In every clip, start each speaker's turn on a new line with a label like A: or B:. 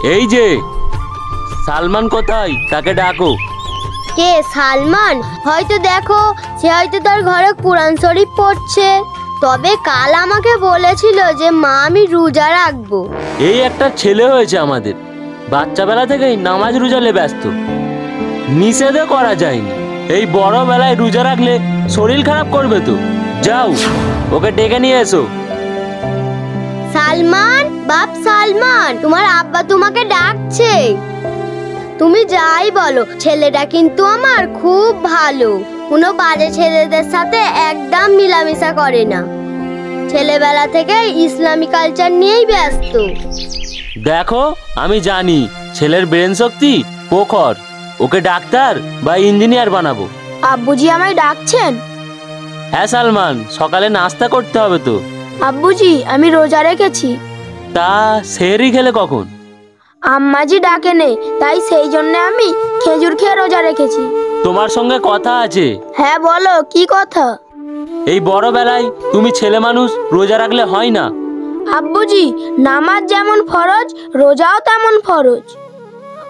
A: এই যে সালমান কোথায়, তাকে ডাকো।
B: কে সালমান? হয়তো দেখো, সে হয়তো তার ঘরে কোরআন শরীফ পড়ছে। তবে কাল আমাকে বলেছিল যে মা আমি রোজা রাখবো।
A: এই একটা ছেলে হয়েছে আমাদের, বাচ্চাবেলা থেকেই নামাজ রোজালে ব্যস্ত, নিষেধও করা যায়নি। এই বড় বেলায় রোজা রাখলে শরীর খারাপ করবে তো। যাও ওকে ডেকে নিয়ে এসো।
B: সালমান, বাপ সালমান, তোমার আব্বা তোমাকে ডাকছে। তুমি যাই বলো, ছেলেটা কিন্তু আমার খুব ভালো, কোনো বাজে ছেলেদের সাথে একদম মিলামিশা করে না। ছেলেবেলা থেকে ইসলামী কালচার নিয়েই ব্যস্ত।
A: দেখো আমি জানি ছেলের ব্রেন শক্তি প্রখর, ওকে ডাক্তার বা ইঞ্জিনিয়ার বানাবো।
C: আব্বুজি আমায় ডাকছেন?
A: হ্যাঁ সালমান, সকালে নাস্তা করতে হবে তো।
C: আব্বুজি আমি রোজা রেখেছি।
A: তা সেহরি খেলে কখন?
C: আম্মাজি ডাকে নেই, তাই সেই জন্য আমি খেজুর খেয়ে রোজা রেখেছি।
A: তোমার সঙ্গে কথা আছে।
C: হ্যাঁ বলো, কি কথা?
A: এই বড় বেলায় তুমি ছেলে মানুষ, রোজা রাখলে হয় না।
C: আব্বুজি, নামাজ যেমন ফরজ, রোজাও তেমন ফরজ।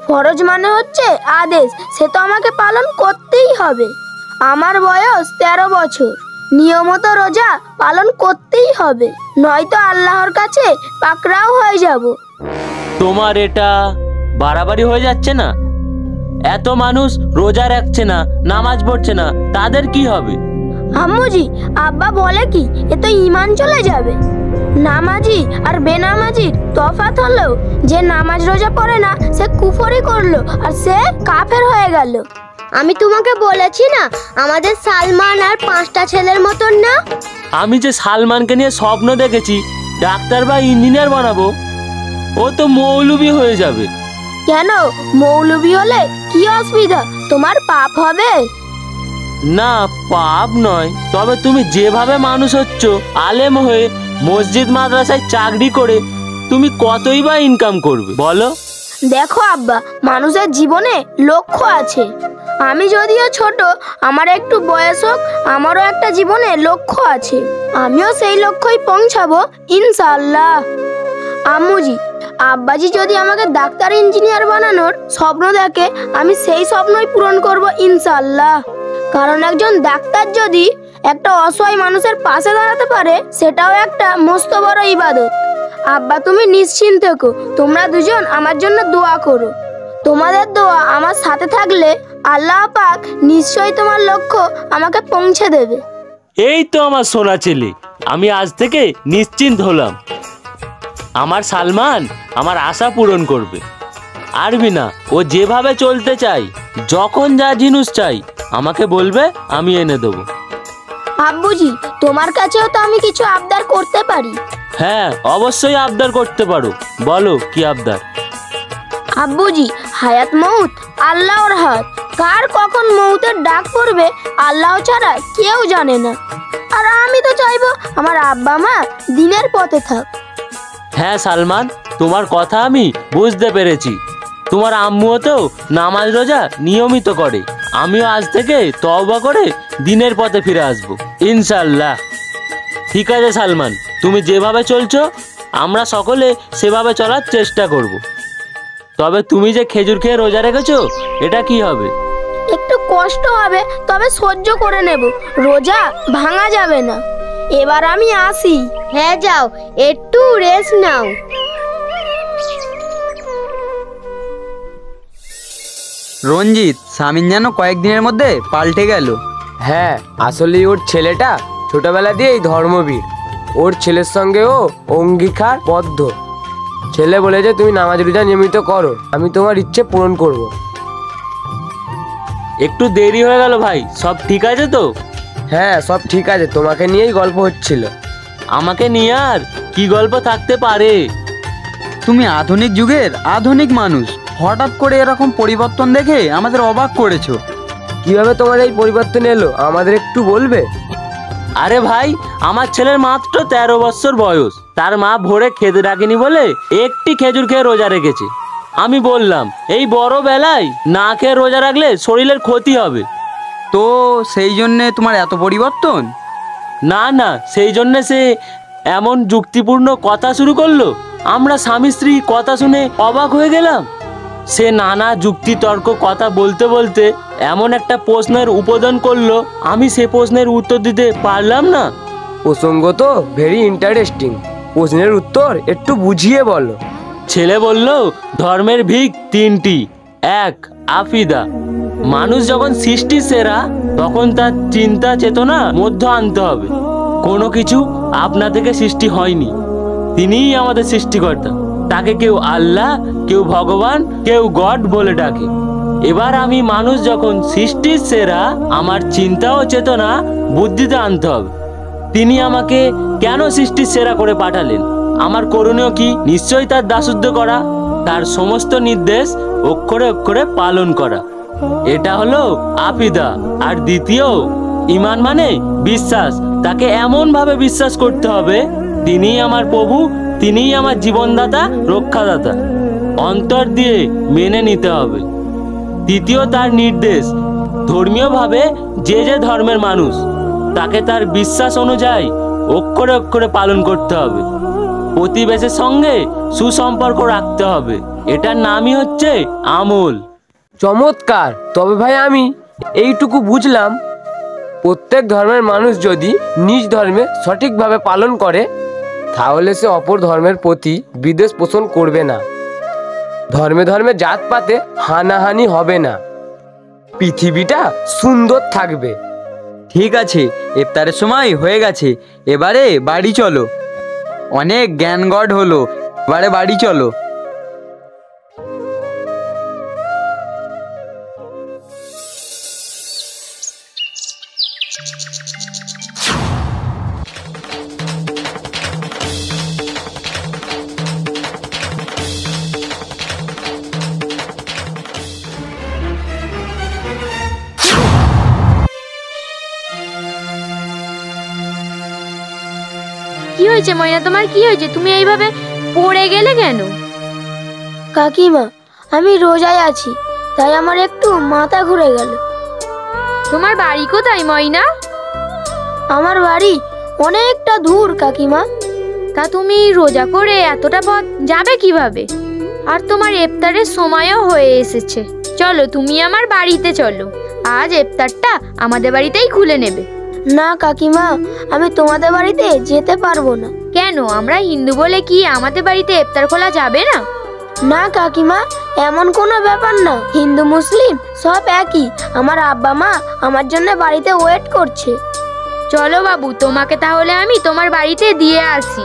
C: ফরজ মানে হচ্ছে আদেশ, সে তো আমাকে পালন করতেই হবে। আমার বয়স 13 বছর, নিয়মিত রোজা পালন করতেই হবে, নয়তো আল্লাহর কাছে পাকড়াও হয়ে যাব।
A: তোমার এটা বাড়াবাড়ি হয়ে যাচ্ছে না? এত মানুষ রোজা রাখছে না, নামাজ পড়ছে না, তাদের কি হবে?
C: আম্মুজি, আব্বা বলে কি এ তো ঈমান চলে যাবে। নামাজি আর বেনামাজির তফাৎ হলো যে নামাজ রোজা পড়ে না সে কুফরি করলো আর সে কাফের হয়ে গেল।
B: আমি তোমাকে বলেছি না আমাদের সালমান আর 5টা ছেলের মতন না।
A: আমি যে সালমানকে নিয়ে স্বপ্ন দেখেছি ডাক্তার বা ইঞ্জিনিয়ার বানাবো, ও তো মৌলবি হয়ে যাবে।
C: কেন? মৌলবি হলে কি অসুবিধা? তোমার পাপ হবে
A: না, পাপ নয়, তবে তুমি যেভাবে মানুষ হচ্ছ, আলেম হয়ে মসজিদ মাদ্রাসায় চাকরি করে তুমি কতই বা ইনকাম করবে বলো?
C: দেখো আব্বা, মানুষের জীবনে লক্ষ্য আছে। আমি যদিও ছোট, আমার একটু বয়স হোক, আমারও একটা জীবনে লক্ষ্য আছে। আমিও সেই লক্ষ্যই পৌঁছাবো ইনশাআল্লাহ। আম্মুজি, আব্বাজি যদি আমাকে ডাক্তার ইঞ্জিনিয়ার বানানোর স্বপ্ন দেখে, আমি সেই স্বপ্নই পূরণ করব ইনশাআল্লাহ। কারণ একজন ডাক্তার যদি একটা অসহায় মানুষের পাশে দাঁড়াতে পারে, সেটাও একটা মস্ত বড় ইবাদত। আব্বা তুমি নিশ্চিন্ত থেকো, তোমরা দুজন আমার জন্য দোয়া করো। তোমাদের দোয়া আমার সাথে থাকলে আল্লাহ পাক নিশ্চয়ই তোমার লক্ষ্য আমাকে পৌঁছে দেবে।
A: এই তো আমার সোনা ছেলে, আমি আজ থেকে নিশ্চিন্ত হলাম। আমার সালমান আমার আশা পূরণ করবে। আরবি না, ও যেভাবে চলতে চাই, যখন যা জিনিস চাই আমাকে বলবে, আমি এনে দেবো।
C: আব্বুজি, তোমার কাছেও তো আমি কিছু আবদার করতে পারি।
A: হ্যাঁ অবশ্যই আবদার করতে পারো, বলো কি আবদার?
C: আব্বুজি, হায়াত মৌত আল্লাহর হাত, কার কখন মৌতের ডাক পড়বে আল্লাহ ছাড়া কেউ জানে না। আর আমি তো চাইবো আমার আব্বা মা দিনের পথে থাক।
A: হ্যাঁ সালমান, তোমার কথা আমি বুঝতে পেরেছি। তোমার আম্মুও তো নামাজ রোজা নিয়মিত করে, আমিও আজ থেকে তওবা করে দিনের পথে ফিরে আসবো ইনশাআল্লাহ। ঠিক আছে সালমান, তুমি যেভাবে চলছো আমরা সকলে সেভাবে চলার চেষ্টা করব। তবে তুমি যে খেজুর খেয়ে রোজা রেখেছো, এটা কি হবে?
C: একটু কষ্ট হবে, তবে সহ্য করে নেব, রোজা ভাঙা যাবে না। এবার আমি আসি।
B: হ্যাঁ যাও, একটু রেস্ট নাও।
D: রঞ্জিত, সামিন যেন কয়েকদিনের মধ্যে পাল্টে গেল।
E: হ্যাঁ, আসলে ওর ছেলেটা ছোটবেলা দিয়েই ধর্মবীর। ওর ছেলের সঙ্গে ও অঙ্গীকার বদ্ধ। ছেলে বলেছে তুমি নামাজ রোজা নিয়মিত করো, আমি তোমার ইচ্ছে পূরণ করব।
A: একটু দেরি হয়ে গেল ভাই, সব ঠিক আছে তো?
E: হ্যাঁ সব ঠিক আছে, তোমাকে নিয়েই গল্প হচ্ছিল।
A: আমাকে নিয়ে আর কি গল্প থাকতে পারে?
D: তুমি আধুনিক যুগের আধুনিক মানুষ, হঠাৎ করে এরকম পরিবর্তন দেখে আমাদের অবাক করেছো।
E: কিভাবে তোমার এই পরিবর্তন এলো আমাদের একটু বলবে?
A: আরে ভাই, আমার ছেলের মাত্র 13 বছর বয়স, তার মা ভোরে খেতে ডাকেনি বলে একটি খেজুর খেয়ে রোজা রেখেছে। আমি বললাম এই বড় বেলায় না খেয়ে রোজা রাখলে শরীরের ক্ষতি হবে।
D: তো সেই জন্যে তোমার এত পরিবর্তন?
A: না না, সেই জন্যে সে এমন যুক্তিপূর্ণ কথা শুরু করলো আমরা স্বামী স্ত্রী কথা শুনে অবাক হয়ে গেলাম। সে নানা যুক্তি তর্ক কথা বলতে বলতে এমন একটা প্রশ্নের উপদান করলো, আমি সে প্রশ্নের উত্তর দিতে পারলাম না।
E: প্রসঙ্গ তো ভেরি ইন্টারেস্টিং, প্রশ্নের উত্তর একটু বুঝিয়ে বলো।
A: ছেলে বলল, ধর্মের ভিক তিনটি। এক, আফিদা। মানুষ যখন সৃষ্টির সেরা, তখন তার চিন্তা চেতনা মধ্যে আনতে হবে কোনো কিছু আপনা থেকে সৃষ্টি হয়নি, তিনিই আমাদের সৃষ্টিকর্তা। তাকে কেউ আল্লাহ, কেউ ভগবান, কেউ গড বলে ডাকে। এবার আমি মানুষ যখন সৃষ্টির সেরা, আমার চিন্তা ও চেতনা বুদ্ধিতে আনতে হবে। তিনি আমাকে কেন সৃষ্টির সেরা করে পাঠালেন? আমার করণীয় কি? নিশ্চয়ই তার দাসত্ব করা, তার সমস্ত নির্দেশ অক্ষরে অক্ষরে পালন করা। এটা হলো আফিদা। আর দ্বিতীয়, ঈমান মানে বিশ্বাস। তাকে এমন ভাবে বিশ্বাস করতে হবে তিনিই আমার প্রভু, তিনিই আমার জীবনদাতা, রক্ষাদাতা। অন্তর দিয়ে মেনে নিতে হবে। তৃতীয়, তার নির্দেশ। ধর্মীয়ভাবে যে যে ধর্মের মানুষ, তাকে তার বিশ্বাস অনুযায়ী অক্ষরে অক্ষরে পালন করতে হবে। প্রতিবেশীর সঙ্গে সুসম্পর্ক রাখতে হবে। এটার নামই হচ্ছে আমল।
E: চমৎকার। তবে ভাই আমি এইটুকু বুঝলাম, প্রত্যেক ধর্মের মানুষ যদি নিজ ধর্মে সঠিকভাবে পালন করে, তাহলে সে অপর ধর্মের প্রতি বিদ্বেষ পোষণ করবে না। ধর্মে ধর্মে জাতপাতে হানাহানি হবে না। পৃথিবীটা সুন্দর থাকবে।
D: ঠিক আছে, ইফতারের সময় হয়ে গেছে, এবারে বাড়ি চলো। অনেক জ্ঞান গড হলো, এবারে বাড়ি চলো।
C: কি হয়েছে ময়না, তোমার কি হয়েছে? তুমি এইভাবে পড়ে গেলে কেন? কাকিমা, আমি রোজায় আছি, তাই আমার একটু মাথা ঘুরে গেল। তোমার বাড়ি কোথায় ময়না? আমার বাড়ি অনেকটা দূর কাকিমা। তা তুমি রোজা করে এতটা পথ যাবে কিভাবে? আর তোমার ইফতারের সময়ও হয়ে এসেছে। চলো তুমি আমার বাড়িতে চলো, আজ ইফতারটা আমাদের বাড়িতেই খুলে নেবে। না কাকিমা, আমি তোমাদের বাড়িতে যেতে পারবো না। কেন? আমরা হিন্দু বলে কি আমাদের বাড়িতে ইফতার খোলা যাবে না? না কাকিমা, এমন কোনো ব্যাপার না। হিন্দু মুসলিম সব একই। আমার আব্বা মা আমার জন্য বাড়িতে ওয়েট করছে। চলো বাবু, তোমাকে তাহলে আমি তোমার বাড়িতে দিয়ে আসি।